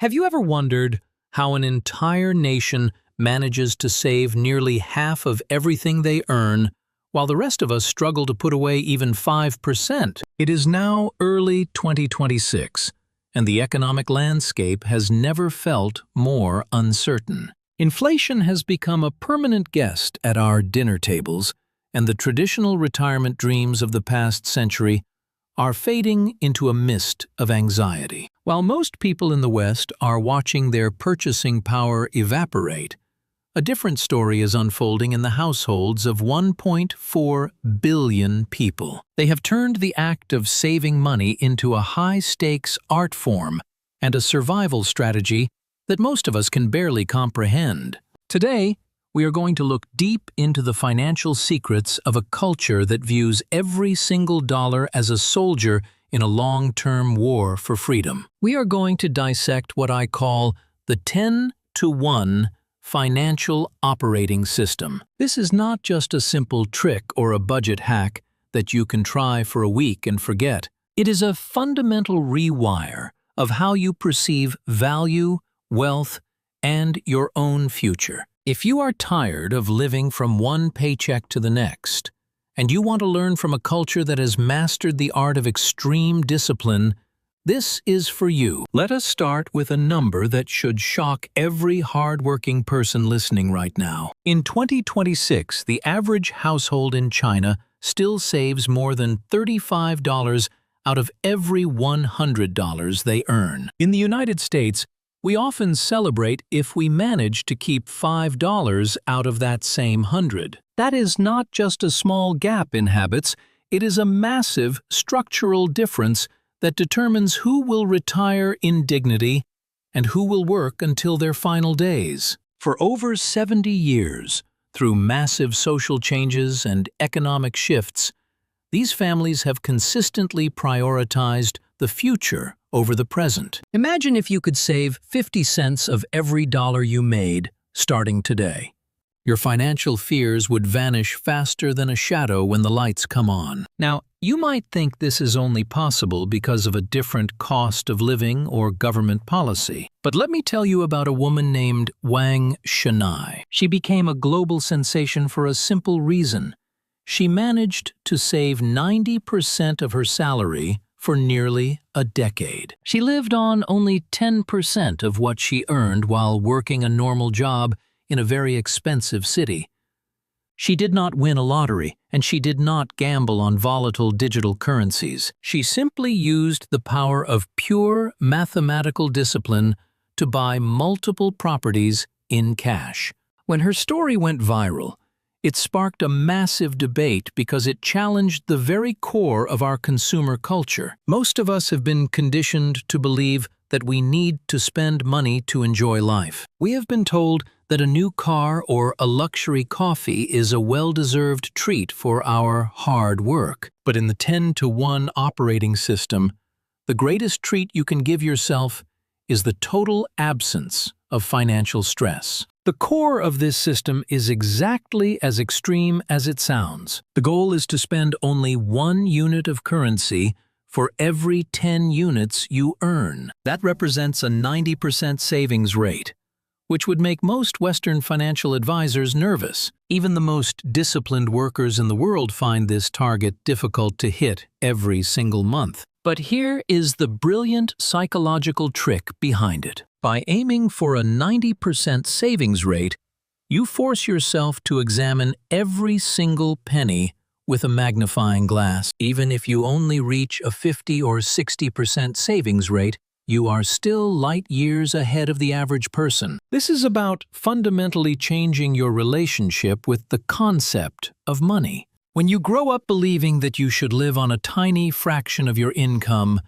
Have you ever wondered how an entire nation manages to save nearly half of everything they earn, while the rest of us struggle to put away even 5%? It is now early 2026, and the economic landscape has never felt more uncertain. Inflation has become a permanent guest at our dinner tables, and the traditional retirement dreams of the past century are fading into a mist of anxiety. While most people in the West are watching their purchasing power evaporate, a different story is unfolding in the households of 1.4 billion people. They have turned the act of saving money into a high-stakes art form and a survival strategy that most of us can barely comprehend. Today, we are going to look deep into the financial secrets of a culture that views every single dollar as a soldier in a long-term war for freedom. We are going to dissect what I call the 10-to-1 financial operating system. This is not just a simple trick or a budget hack that you can try for a week and forget. It is a fundamental rewire of how you perceive value, wealth, and your own future. If you are tired of living from one paycheck to the next, and you want to learn from a culture that has mastered the art of extreme discipline, this is for you. Let us start with a number that should shock every hard-working person listening right now. In 2026, the average household in China still saves more than $35 out of every $100 they earn. In the United States, we often celebrate if we manage to keep $5 out of that same 100. That is not just a small gap in habits, it is a massive structural difference that determines who will retire in dignity and who will work until their final days. For over 70 years, through massive social changes and economic shifts, these families have consistently prioritized the future over the present. Imagine if you could save 50 cents of every dollar you made starting today. Your financial fears would vanish faster than a shadow when the lights come on. Now, you might think this is only possible because of a different cost of living or government policy. But let me tell you about a woman named Wang Shennai. She became a global sensation for a simple reason. She managed to save 90% of her salary for nearly a decade. She lived on only 10% of what she earned while working a normal job in a very expensive city. She did not win a lottery, and she did not gamble on volatile digital currencies. She simply used the power of pure mathematical discipline to buy multiple properties in cash. When her story went viral, it sparked a massive debate because it challenged the very core of our consumer culture. Most of us have been conditioned to believe that we need to spend money to enjoy life. We have been told that a new car or a luxury coffee is a well-deserved treat for our hard work. But in the 10-to-1 operating system, the greatest treat you can give yourself is the total absence of financial stress. The core of this system is exactly as extreme as it sounds. The goal is to spend only 1 unit of currency for every 10 units you earn. That represents a 90% savings rate, which would make most Western financial advisors nervous. Even the most disciplined workers in the world find this target difficult to hit every single month. But here is the brilliant psychological trick behind it. By aiming for a 90% savings rate, you force yourself to examine every single penny with a magnifying glass. Even if you only reach a 50 or 60% savings rate, you are still light years ahead of the average person. This is about fundamentally changing your relationship with the concept of money. When you grow up believing that you should live on a tiny fraction of your income,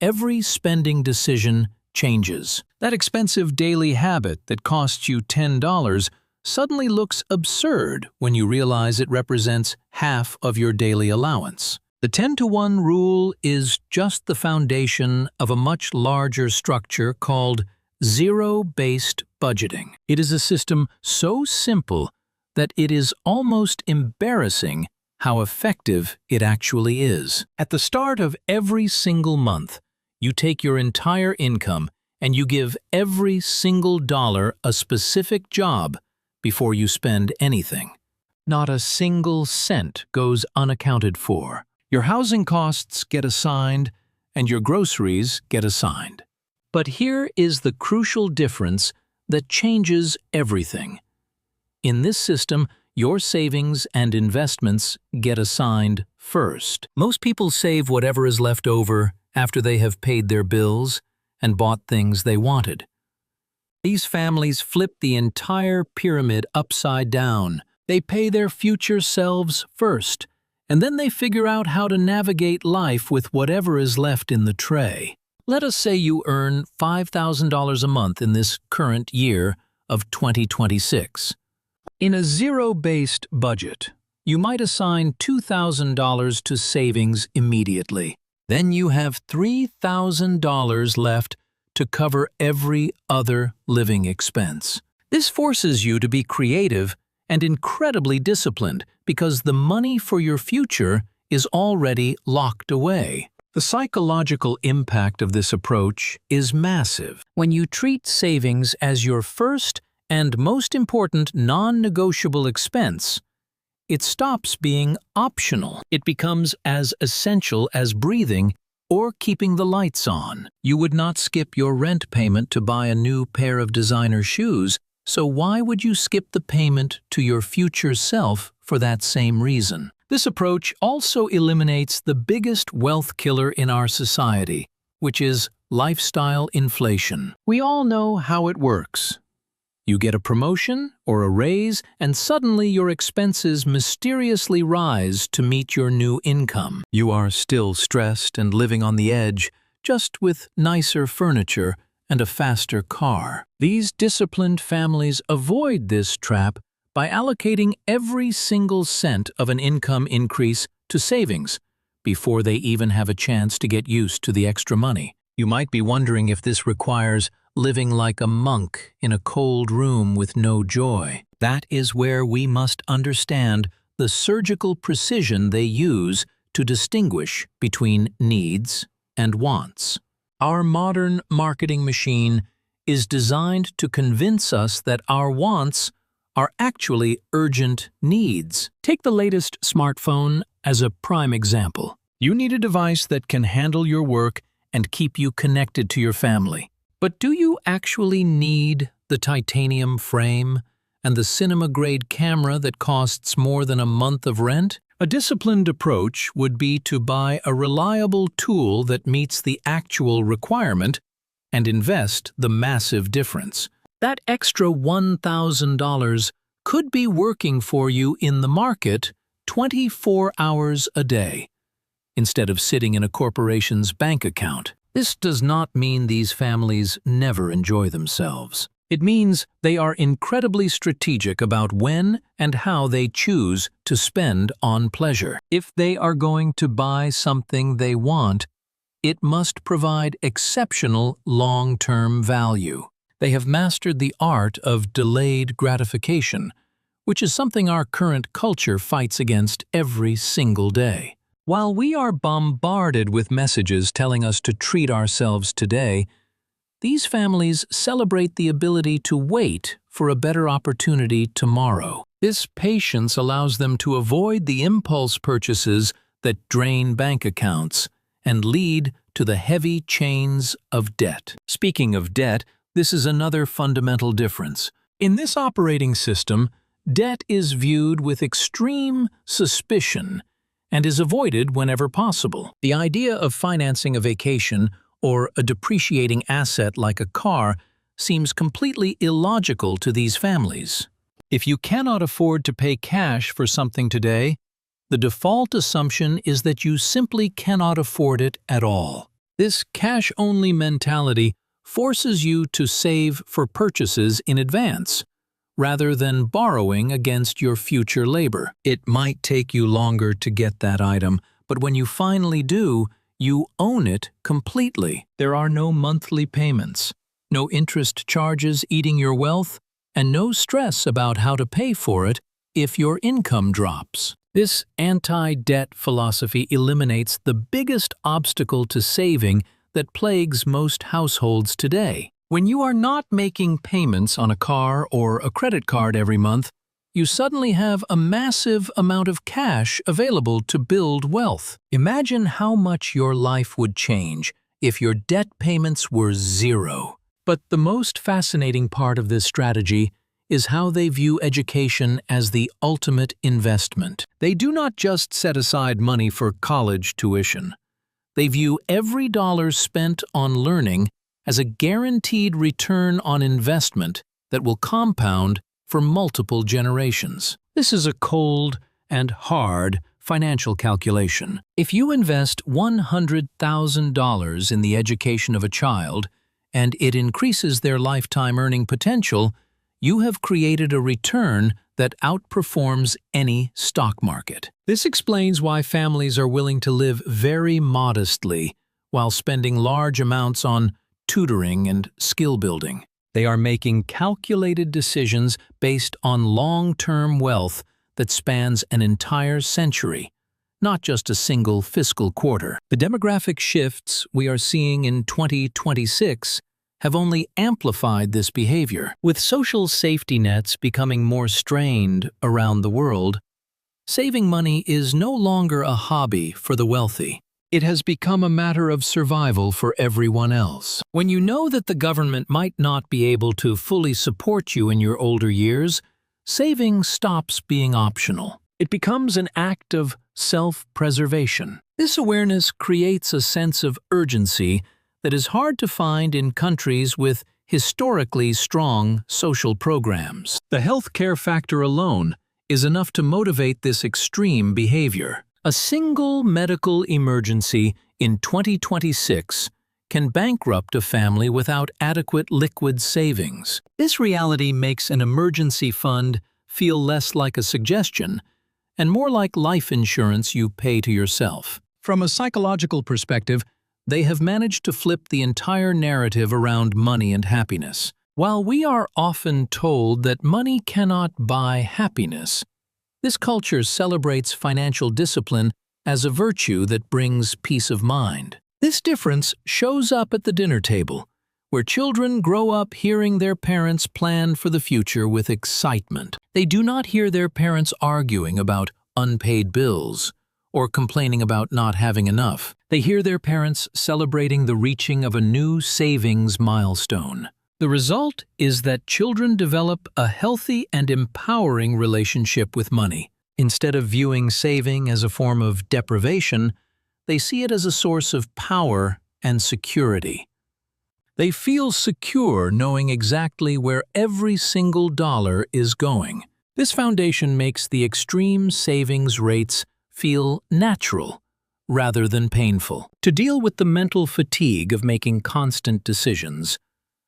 every spending decision changes. That expensive daily habit that costs you $10 suddenly looks absurd when you realize it represents half of your daily allowance. The 10-to-1 rule is just the foundation of a much larger structure called zero-based budgeting. It is a system so simple that it is almost embarrassing how effective it actually is. At the start of every single month, you take your entire income and you give every single dollar a specific job before you spend anything. Not a single cent goes unaccounted for. Your housing costs get assigned, and your groceries get assigned. But here is the crucial difference that changes everything. In this system, your savings and investments get assigned first. Most people save whatever is left over after they have paid their bills and bought things they wanted. These families flip the entire pyramid upside down. They pay their future selves first, and then they figure out how to navigate life with whatever is left in the tray. Let us say you earn $5,000 a month in this current year of 2026. In a zero-based budget, you might assign $2,000 to savings immediately. Then you have $3,000 left to cover every other living expense. This forces you to be creative and incredibly disciplined because the money for your future is already locked away. The psychological impact of this approach is massive. When you treat savings as your first and most important non-negotiable expense, it stops being optional. It becomes as essential as breathing or keeping the lights on. You would not skip your rent payment to buy a new pair of designer shoes, so why would you skip the payment to your future self for that same reason? This approach also eliminates the biggest wealth killer in our society, which is lifestyle inflation. We all know how it works. You get a promotion or a raise, and suddenly your expenses mysteriously rise to meet your new income. You are still stressed and living on the edge, just with nicer furniture and a faster car. These disciplined families avoid this trap by allocating every single cent of an income increase to savings before they even have a chance to get used to the extra money. You might be wondering if this requires living like a monk in a cold room with no joy. That is where we must understand the surgical precision they use to distinguish between needs and wants. Our modern marketing machine is designed to convince us that our wants are actually urgent needs. Take the latest smartphone as a prime example. You need a device that can handle your work and keep you connected to your family. But do you actually need the titanium frame and the cinema-grade camera that costs more than a month of rent? A disciplined approach would be to buy a reliable tool that meets the actual requirement and invest the massive difference. That extra $1,000 could be working for you in the market 24 hours a day, instead of sitting in a corporation's bank account. This does not mean these families never enjoy themselves. It means they are incredibly strategic about when and how they choose to spend on pleasure. If they are going to buy something they want, it must provide exceptional long-term value. They have mastered the art of delayed gratification, which is something our current culture fights against every single day. While we are bombarded with messages telling us to treat ourselves today, these families celebrate the ability to wait for a better opportunity tomorrow. This patience allows them to avoid the impulse purchases that drain bank accounts and lead to the heavy chains of debt. Speaking of debt, this is another fundamental difference. In this operating system, debt is viewed with extreme suspicion and is avoided whenever possible. The idea of financing a vacation or a depreciating asset like a car seems completely illogical to these families. If you cannot afford to pay cash for something today, the default assumption is that you simply cannot afford it at all. This cash-only mentality forces you to save for purchases in advance, rather than borrowing against your future labor. It might take you longer to get that item, but when you finally do, you own it completely. There are no monthly payments, no interest charges eating your wealth, and no stress about how to pay for it if your income drops. This anti-debt philosophy eliminates the biggest obstacle to saving that plagues most households today. When you are not making payments on a car or a credit card every month, you suddenly have a massive amount of cash available to build wealth. Imagine how much your life would change if your debt payments were zero. But the most fascinating part of this strategy is how they view education as the ultimate investment. They do not just set aside money for college tuition. They view every dollar spent on learning as a guaranteed return on investment that will compound for multiple generations. This is a cold and hard financial calculation. If you invest $100,000 in the education of a child and it increases their lifetime earning potential, you have created a return that outperforms any stock market. This explains why families are willing to live very modestly while spending large amounts on tutoring and skill building. They are making calculated decisions based on long-term wealth that spans an entire century, not just a single fiscal quarter. The demographic shifts we are seeing in 2026 have only amplified this behavior. With social safety nets becoming more strained around the world, saving money is no longer a hobby for the wealthy. It has become a matter of survival for everyone else. When you know that the government might not be able to fully support you in your older years, saving stops being optional. It becomes an act of self-preservation. This awareness creates a sense of urgency that is hard to find in countries with historically strong social programs. The healthcare factor alone is enough to motivate this extreme behavior. A single medical emergency in 2026 can bankrupt a family without adequate liquid savings. This reality makes an emergency fund feel less like a suggestion and more like life insurance you pay to yourself. From a psychological perspective, they have managed to flip the entire narrative around money and happiness. While we are often told that money cannot buy happiness, this culture celebrates financial discipline as a virtue that brings peace of mind. This difference shows up at the dinner table, where children grow up hearing their parents plan for the future with excitement. They do not hear their parents arguing about unpaid bills or complaining about not having enough. They hear their parents celebrating the reaching of a new savings milestone. The result is that children develop a healthy and empowering relationship with money. Instead of viewing saving as a form of deprivation, they see it as a source of power and security. They feel secure knowing exactly where every single dollar is going. This foundation makes the extreme savings rates feel natural rather than painful. To deal with the mental fatigue of making constant decisions,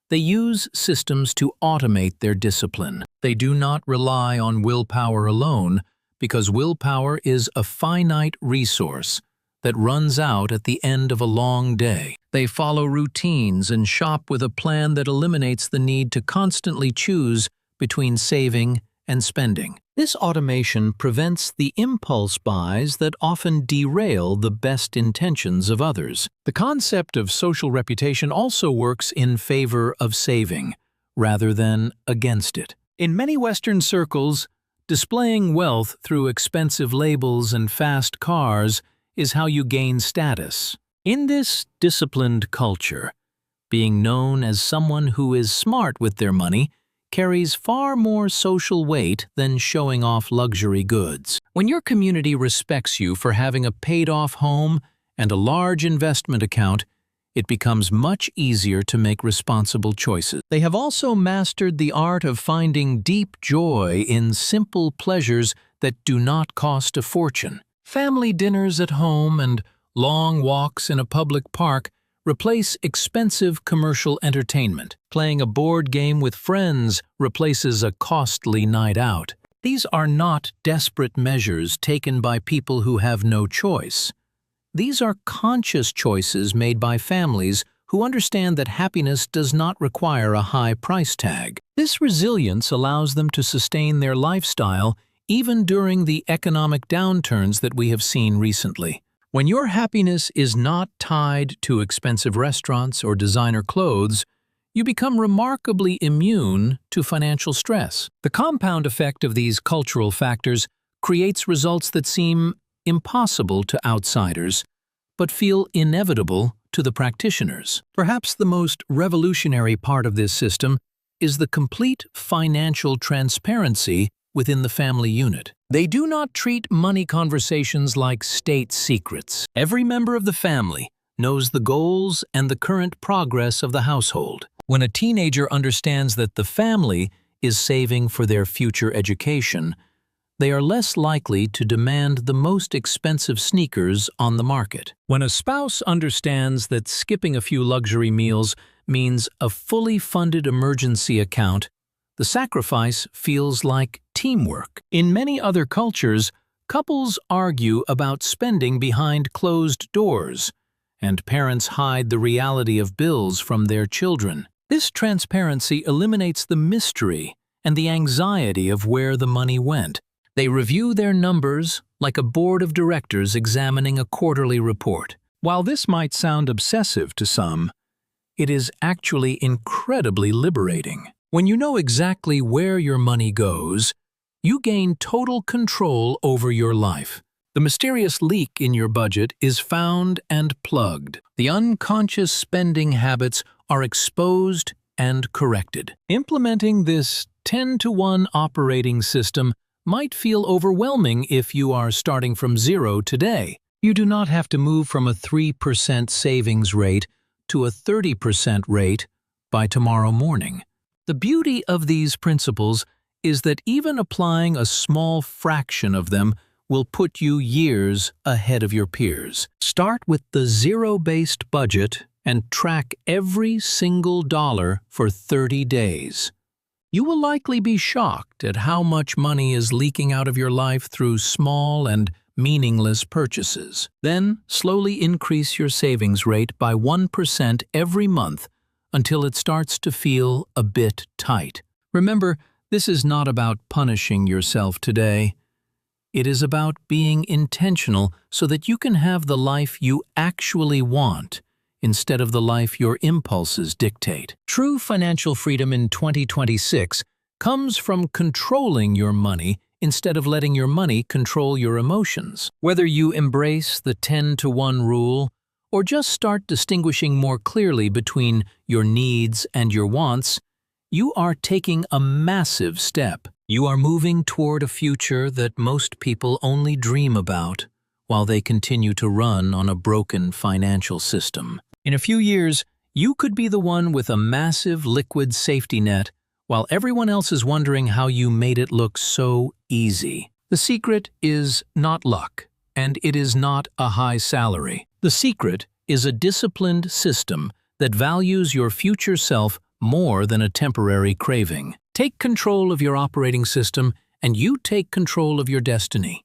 they use systems to automate their discipline. They do not rely on willpower alone because willpower is a finite resource that runs out at the end of a long day. They follow routines and shop with a plan that eliminates the need to constantly choose between saving and spending. This automation prevents the impulse buys that often derail the best intentions of others. The concept of social reputation also works in favor of saving, rather than against it. In many Western circles, displaying wealth through expensive labels and fast cars is how you gain status. In this disciplined culture, being known as someone who is smart with their money carries far more social weight than showing off luxury goods. When your community respects you for having a paid-off home and a large investment account, it becomes much easier to make responsible choices. They have also mastered the art of finding deep joy in simple pleasures that do not cost a fortune. Family dinners at home and long walks in a public park replace expensive commercial entertainment. Playing a board game with friends replaces a costly night out. These are not desperate measures taken by people who have no choice. These are conscious choices made by families who understand that happiness does not require a high price tag. This resilience allows them to sustain their lifestyle even during the economic downturns that we have seen recently. When your happiness is not tied to expensive restaurants or designer clothes, you become remarkably immune to financial stress. The compound effect of these cultural factors creates results that seem impossible to outsiders, but feel inevitable to the practitioners. Perhaps the most revolutionary part of this system is the complete financial transparency within the family unit. They do not treat money conversations like state secrets. Every member of the family knows the goals and the current progress of the household. When a teenager understands that the family is saving for their future education, they are less likely to demand the most expensive sneakers on the market. When a spouse understands that skipping a few luxury meals means a fully funded emergency account, the sacrifice feels like teamwork. In many other cultures, couples argue about spending behind closed doors, and parents hide the reality of bills from their children. This transparency eliminates the mystery and the anxiety of where the money went. They review their numbers like a board of directors examining a quarterly report. While this might sound obsessive to some, it is actually incredibly liberating. When you know exactly where your money goes, you gain total control over your life. The mysterious leak in your budget is found and plugged. The unconscious spending habits are exposed and corrected. Implementing this 10-to-1 operating system might feel overwhelming if you are starting from zero today. You do not have to move from a 3% savings rate to a 30% rate by tomorrow morning. The beauty of these principles is that even applying a small fraction of them will put you years ahead of your peers. Start with the zero-based budget and track every single dollar for 30 days. You will likely be shocked at how much money is leaking out of your life through small and meaningless purchases. Then, slowly increase your savings rate by 1% every month until it starts to feel a bit tight. Remember, this is not about punishing yourself today. It is about being intentional so that you can have the life you actually want instead of the life your impulses dictate. True financial freedom in 2026 comes from controlling your money instead of letting your money control your emotions. Whether you embrace the 10-to-1 rule or just start distinguishing more clearly between your needs and your wants, you are taking a massive step. You are moving toward a future that most people only dream about while they continue to run on a broken financial system. In a few years, you could be the one with a massive liquid safety net while everyone else is wondering how you made it look so easy. The secret is not luck, and it is not a high salary. The secret is a disciplined system that values your future self more than a temporary craving. Take control of your operating system, and you take control of your destiny.